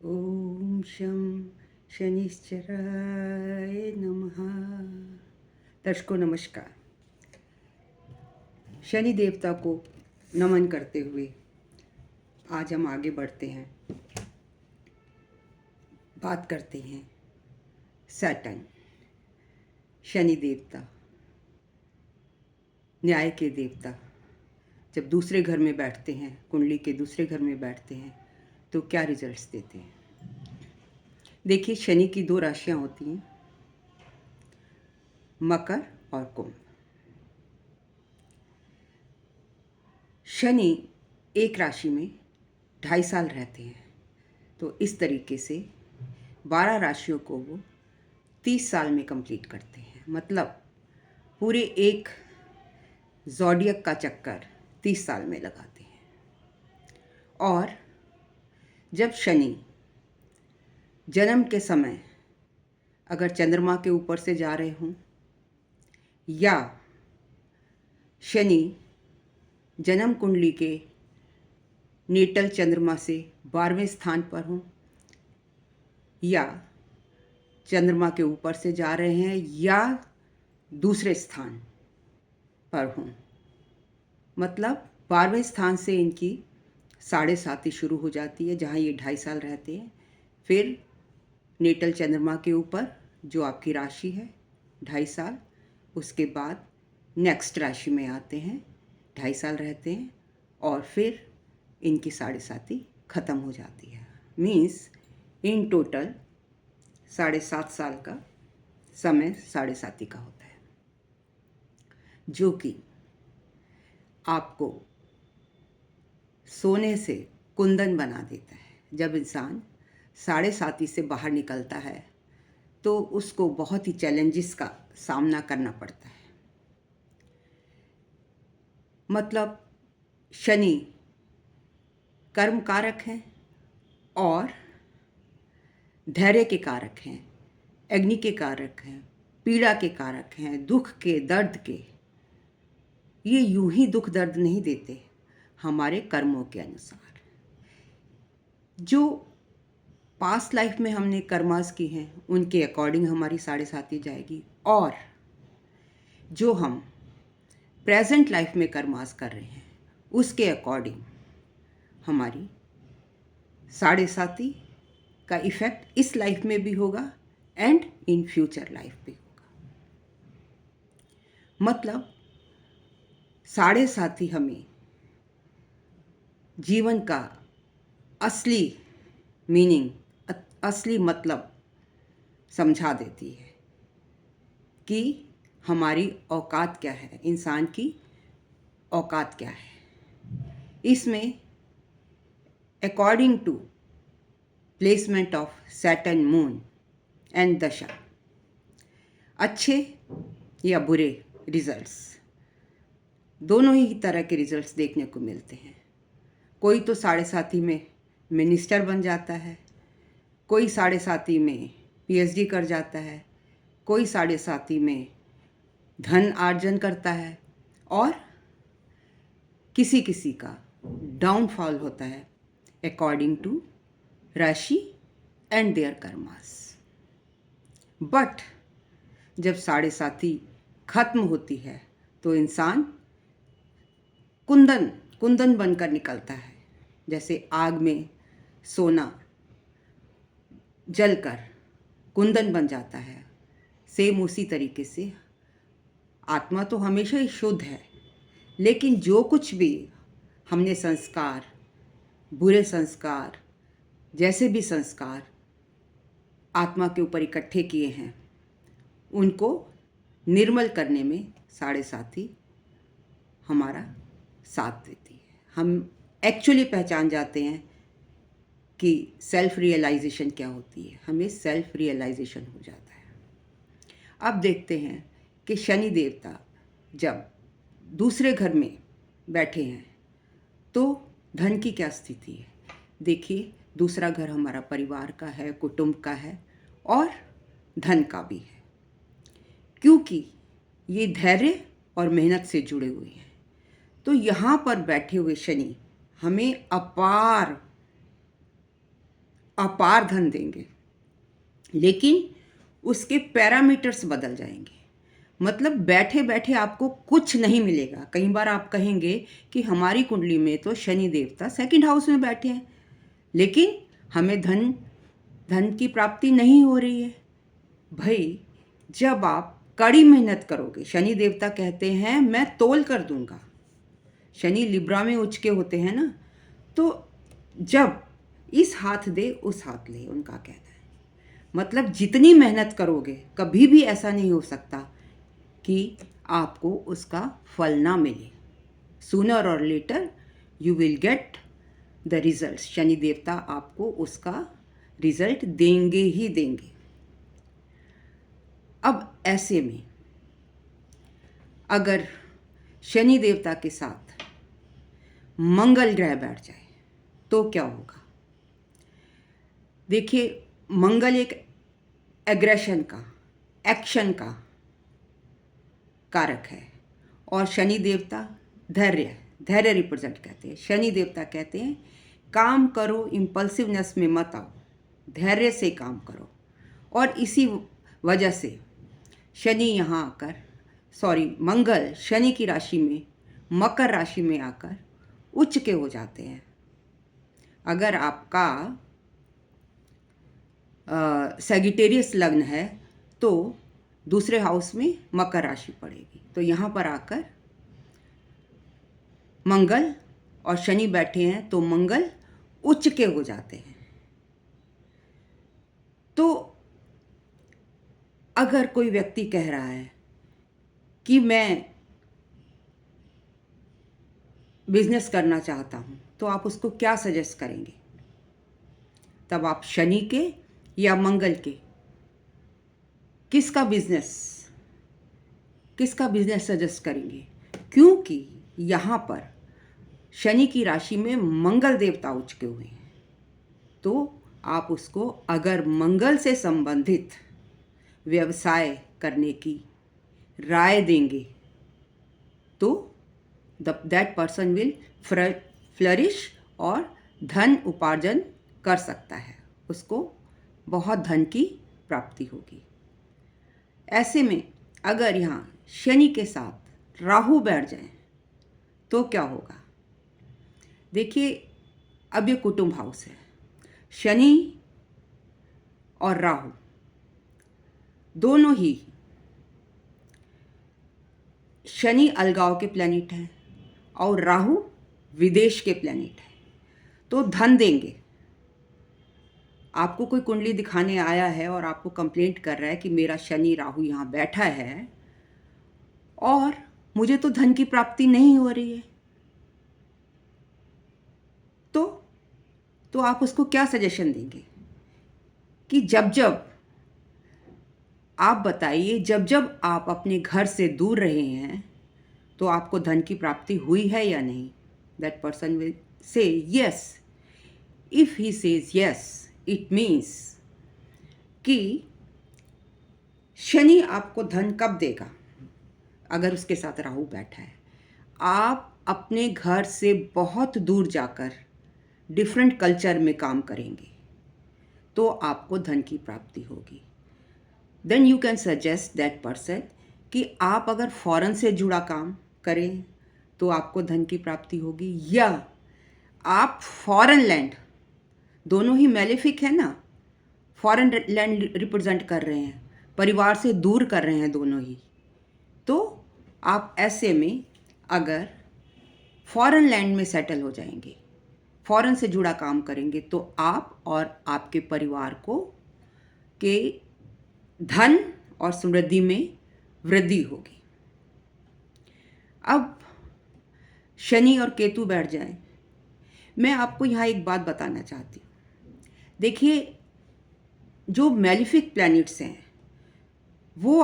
ओम शं शनिश्चराय नमः। दर्शकों नमस्कार। शनि देवता को नमन करते हुए आज हम आगे बढ़ते हैं, बात करते हैं सैटर्न। शनि देवता न्याय के देवता जब दूसरे घर में बैठते हैं, कुंडली के दूसरे घर में बैठते हैं तो क्या रिजल्ट्स देते हैं। देखिए, शनि की दो राशियां होती हैं, मकर और कुंभ। शनि एक राशि में 2.5 साल रहते हैं, तो इस तरीके से 12 राशियों को वो 30 साल में कंप्लीट करते हैं। मतलब पूरे एक ज़ोडियक का चक्कर 30 साल में लगाते हैं। और जब शनि जन्म के समय अगर चंद्रमा के ऊपर से जा रहे हों, या शनि जन्म कुंडली के नेटल चंद्रमा से 12वें स्थान पर हों, या चंद्रमा के ऊपर से जा रहे हैं या दूसरे स्थान पर हों, मतलब 12वें स्थान से इनकी 7.5 शुरू हो जाती है, जहाँ ये 2.5 साल रहते हैं। फिर नेटल चंद्रमा के ऊपर जो आपकी राशि है 2.5 साल, उसके बाद नेक्स्ट राशि में आते हैं, 2.5 साल रहते हैं, और फिर इनकी 7.5 ख़त्म हो जाती है। मीन्स इन टोटल 7.5 साल का समय 7.5 का होता है, जो कि आपको सोने से कुंदन बना देता है। जब इंसान 7.5 से बाहर निकलता है तो उसको बहुत ही चैलेंजेस का सामना करना पड़ता है। मतलब शनि कर्म कारक हैं और धैर्य के कारक हैं, अग्नि के कारक हैं, पीड़ा के कारक हैं, दुख के, दर्द के। ये यूं ही दुख दर्द नहीं देते, हमारे कर्मों के अनुसार। जो पास्ट लाइफ में हमने कर्मास की हैं उनके अकॉर्डिंग हमारी 7.5 जाएगी, और जो हम प्रेजेंट लाइफ में कर्मास कर रहे हैं उसके अकॉर्डिंग हमारी 7.5 का इफ़ेक्ट इस लाइफ में भी होगा एंड इन फ्यूचर लाइफ भी होगा। मतलब 7.5 हमें जीवन का असली मीनिंग, असली मतलब समझा देती है कि हमारी औकात क्या है, इंसान की औकात क्या है। इसमें according to placement of Saturn moon and दशा, अच्छे या बुरे रिजल्ट्स, दोनों ही तरह के रिजल्ट्स देखने को मिलते हैं। कोई तो 7.5 में मिनिस्टर बन जाता है, कोई 7.5 में पीएचडी कर जाता है, कोई 7.5 में धन अर्जन करता है, और किसी किसी का डाउनफॉल होता है अकॉर्डिंग टू राशि एंड देयर कर्मास। बट जब 7.5 खत्म होती है तो इंसान कुंदन कुंदन बनकर निकलता है। जैसे आग में सोना जलकर कुंदन बन जाता है, सेम उसी तरीके से आत्मा तो हमेशा ही शुद्ध है, लेकिन जो कुछ भी हमने संस्कार, बुरे संस्कार, जैसे भी संस्कार आत्मा के ऊपर इकट्ठे किए हैं, उनको निर्मल करने में 7.5 हमारा साथ देती है। हम एक्चुअली पहचान जाते हैं कि सेल्फ रियलाइजेशन क्या होती है, हमें सेल्फ रियलाइजेशन हो जाता है। अब देखते हैं कि शनि देवता जब दूसरे घर में बैठे हैं तो धन की क्या स्थिति है। देखिए, दूसरा घर हमारा परिवार का है, कुटुंब का है, और धन का भी है, क्योंकि ये धैर्य और मेहनत से जुड़े हुए हैं। तो यहाँ पर बैठे हुए शनि हमें अपार अपार धन देंगे, लेकिन उसके पैरामीटर्स बदल जाएंगे। मतलब बैठे बैठे आपको कुछ नहीं मिलेगा। कई बार आप कहेंगे कि हमारी कुंडली में तो शनि देवता सेकंड हाउस में बैठे हैं, लेकिन हमें धन की प्राप्ति नहीं हो रही है। भाई, जब आप कड़ी मेहनत करोगे, शनि देवता कहते हैं मैं तोल कर दूंगा। शनि लिब्रा में उच्च के होते हैं ना, तो जब इस हाथ दे उस हाथ ले, उनका कहना है। मतलब जितनी मेहनत करोगे, कभी भी ऐसा नहीं हो सकता कि आपको उसका फल ना मिले। सूनर और later you will get the result. शनि देवता आपको उसका रिजल्ट देंगे ही देंगे। अब ऐसे में अगर शनि देवता के साथ मंगल ग्रह बैठ जाए तो क्या होगा? देखिए, मंगल एक एग्रेशन का, एक्शन का कारक है, और शनि देवता धैर्य रिप्रेजेंट करते हैं। शनि देवता कहते हैं काम करो, इम्पल्सिवनेस में मत आओ, धैर्य से काम करो। और इसी वजह से मंगल शनि की राशि में, मकर राशि में आकर उच्च के हो जाते हैं। अगर आपका सैगिटेरियस लग्न है तो दूसरे हाउस में मकर राशि पड़ेगी। तो यहाँ पर आकर मंगल और शनि बैठे हैं तो मंगल उच्च के हो जाते हैं। तो अगर कोई व्यक्ति कह रहा है कि मैं बिजनेस करना चाहता हूँ, तो आप उसको क्या सजेस्ट करेंगे? तब आप शनि के या मंगल के किसका बिजनेस सजेस्ट करेंगे? क्योंकि यहाँ पर शनि की राशि में मंगल देवता उच्च के हुए हैं, तो आप उसको अगर मंगल से संबंधित व्यवसाय करने की राय देंगे तो दैट पर्सन विल फ्लरिश और धन उपार्जन कर सकता है, उसको बहुत धन की प्राप्ति होगी। ऐसे में अगर यहाँ शनि के साथ राहु बैठ जाए तो क्या होगा? देखिए, अब ये कुटुंब हाउस है। शनि और राहु दोनों ही, शनि अलगाव के प्लैनेट हैं और राहु विदेश के प्लैनेट हैं, तो धन देंगे। आपको कोई कुंडली दिखाने आया है और आपको कंप्लेंट कर रहा है कि मेरा शनि राहु यहाँ बैठा है और मुझे तो धन की प्राप्ति नहीं हो रही है, तो आप उसको क्या सजेशन देंगे? कि जब आप बताइए, जब आप अपने घर से दूर रहे हैं तो आपको धन की प्राप्ति हुई है या नहीं? That person will say yes. If he says yes, it means कि शनि आपको धन कब देगा? अगर उसके साथ राहु बैठा है, आप अपने घर से बहुत दूर जाकर डिफरेंट कल्चर में काम करेंगे तो आपको धन की प्राप्ति होगी। Then you can suggest that person कि आप अगर फॉरेन से जुड़ा काम करें तो आपको धन की प्राप्ति होगी, या आप फॉरेन लैंड, दोनों ही मैलेफिक है ना, फॉरेन लैंड रिप्रेजेंट कर रहे हैं, परिवार से दूर कर रहे हैं दोनों ही। तो आप ऐसे में अगर फॉरेन लैंड में सेटल हो जाएंगे, फॉरेन से जुड़ा काम करेंगे, तो आप और आपके परिवार को के धन और समृद्धि में वृद्धि होगी। अब शनि और केतु बैठ जाएं, मैं आपको यहाँ एक बात बताना चाहती हूँ। देखिए, जो मैलिफिक प्लैनेट्स हैं वो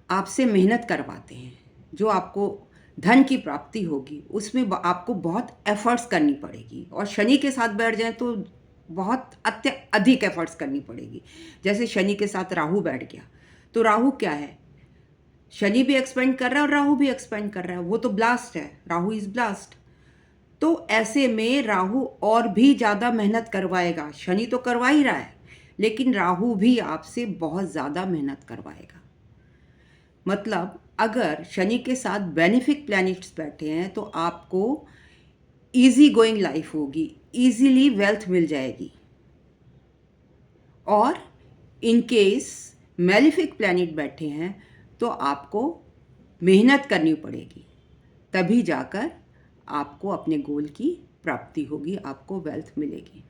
आपसे मेहनत करवाते हैं। जो आपको धन की प्राप्ति होगी उसमें आपको बहुत एफर्ट्स करनी पड़ेगी, और शनि के साथ बैठ जाएं तो बहुत अधिक एफर्ट्स करनी पड़ेगी। जैसे शनि के साथ राहु बैठ गया तो राहु क्या है? शनि भी एक्सपेंड कर रहा है और राहु भी एक्सपेंड कर रहा है, वो तो ब्लास्ट है, राहु इज ब्लास्ट। तो ऐसे में राहु और भी ज़्यादा मेहनत करवाएगा। शनि तो करवा ही रहा है, लेकिन राहु भी आपसे बहुत ज़्यादा मेहनत करवाएगा। मतलब अगर शनि के साथ बेनिफिक प्लैनेट्स बैठे हैं तो आपको इजी गोइंग लाइफ होगी, इजीली वेल्थ मिल जाएगी। और इन केस मेलिफिक प्लैनेट बैठे हैं तो आपको मेहनत करनी पड़ेगी, तभी जाकर आपको अपने गोल की प्राप्ति होगी, आपको वेल्थ मिलेगी।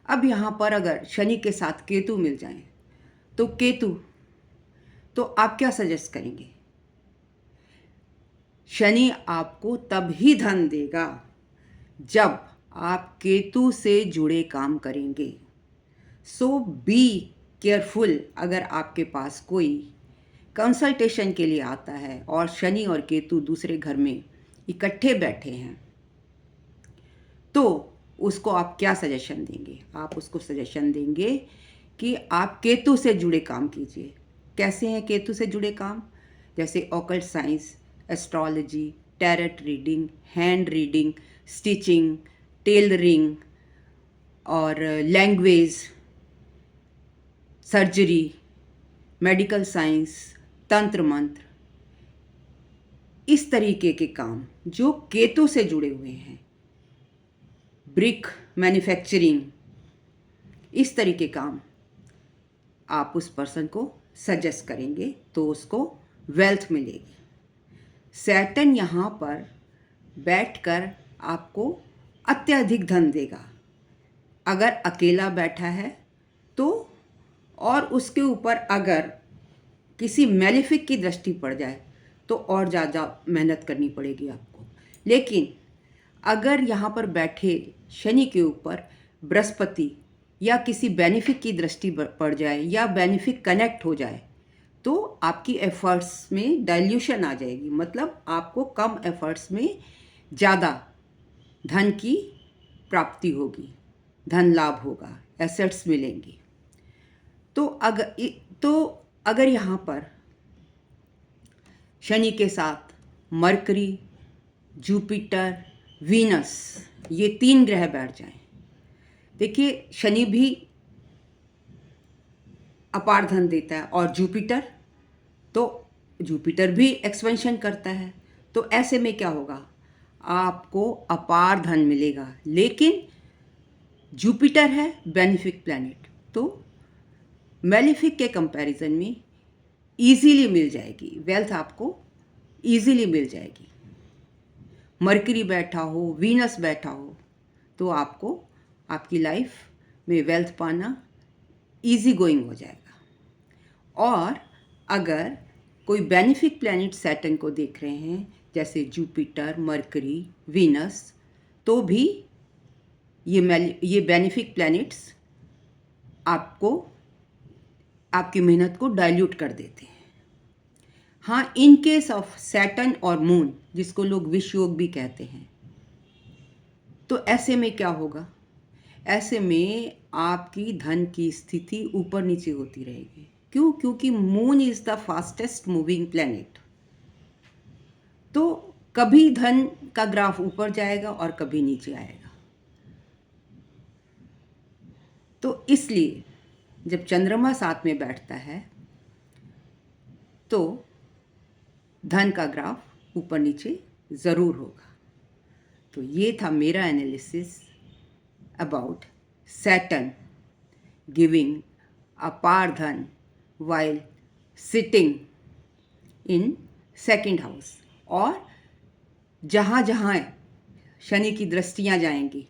अब यहाँ पर अगर शनि के साथ केतु मिल जाए तो केतु तो आप क्या सजेस्ट करेंगे? शनि आपको तभी धन देगा जब आप केतु से जुड़े काम करेंगे। सो बी केयरफुल। अगर आपके पास कोई कंसल्टेशन के लिए आता है और शनि और केतु दूसरे घर में इकट्ठे बैठे हैं तो उसको आप क्या सजेशन देंगे? आप उसको सजेशन देंगे कि आप केतु से जुड़े काम कीजिए। कैसे हैं केतु से जुड़े काम? जैसे occult science, astrology, tarot reading, hand reading, stitching, tailoring और लैंग्वेज, सर्जरी, मेडिकल साइंस, तंत्र मंत्र, इस तरीके के काम जो केतु से जुड़े हुए हैं, ब्रिक मैन्युफैक्चरिंग, इस तरीके काम आप उस पर्सन को सजेस्ट करेंगे तो उसको वेल्थ मिलेगी। सैटर्न यहाँ पर बैठकर आपको अत्यधिक धन देगा। अगर अकेला बैठा है तो, और उसके ऊपर अगर किसी मेलिफिक की दृष्टि पड़ जाए तो और ज़्यादा मेहनत करनी पड़ेगी आपको। लेकिन अगर यहाँ पर बैठे शनि के ऊपर बृहस्पति या किसी बेनिफिक की दृष्टि पड़ जाए या बेनिफिक कनेक्ट हो जाए तो आपकी एफर्ट्स में डाइल्यूशन आ जाएगी। मतलब आपको कम एफर्ट्स में ज़्यादा धन की प्राप्ति होगी, धन लाभ होगा, एसेट्स मिलेंगी। तो अगर यहाँ पर शनि के साथ मरकरी, जुपिटर, वीनस, ये 3 ग्रह बैठ जाएं, देखिए शनि भी अपार धन देता है और जुपिटर भी एक्सपेंशन करता है। तो ऐसे में क्या होगा? आपको अपार धन मिलेगा। लेकिन जुपिटर है बेनिफिक प्लैनेट, तो मेलिफिक के कंपैरिजन में इजीली मिल जाएगी वेल्थ, आपको इजीली मिल जाएगी। मरकरी बैठा हो, वीनस बैठा हो तो आपको आपकी लाइफ में वेल्थ पाना इजी गोइंग हो जाएगा। और अगर कोई बेनिफिक प्लैनेट सैटर्न को देख रहे हैं जैसे जुपिटर, मरकरी, वीनस, तो भी ये बेनिफिक प्लैनेट्स आपको आपकी मेहनत को डाइल्यूट कर देते हैं। हाँ, इन केस ऑफ सैटर्न और मून, जिसको लोग विष योग भी कहते हैं, तो ऐसे में क्या होगा? ऐसे में आपकी धन की स्थिति ऊपर नीचे होती रहेगी। क्यों? क्योंकि moon is the fastest moving planet. तो कभी धन का ग्राफ ऊपर जाएगा और कभी नीचे आएगा। तो इसलिए जब चंद्रमा साथ में बैठता है तो धन का ग्राफ ऊपर नीचे ज़रूर होगा। तो ये था मेरा एनालिसिस अबाउट सैटर्न गिविंग अपार धन while sitting in second house। और जहाँ जहाँ शनि की दृष्टियाँ जाएंगी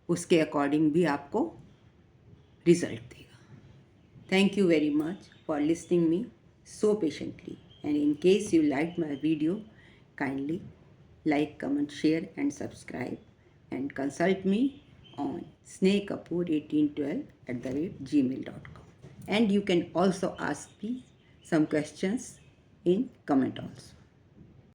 उसके अकॉर्डिंग भी आपको रिजल्ट देगा। Thank you very much for listening me so patiently, and in case you liked my video, kindly like, comment, share and subscribe, and consult me on snehkapoor1812@gmail.com. And you can also ask me some questions in comment also.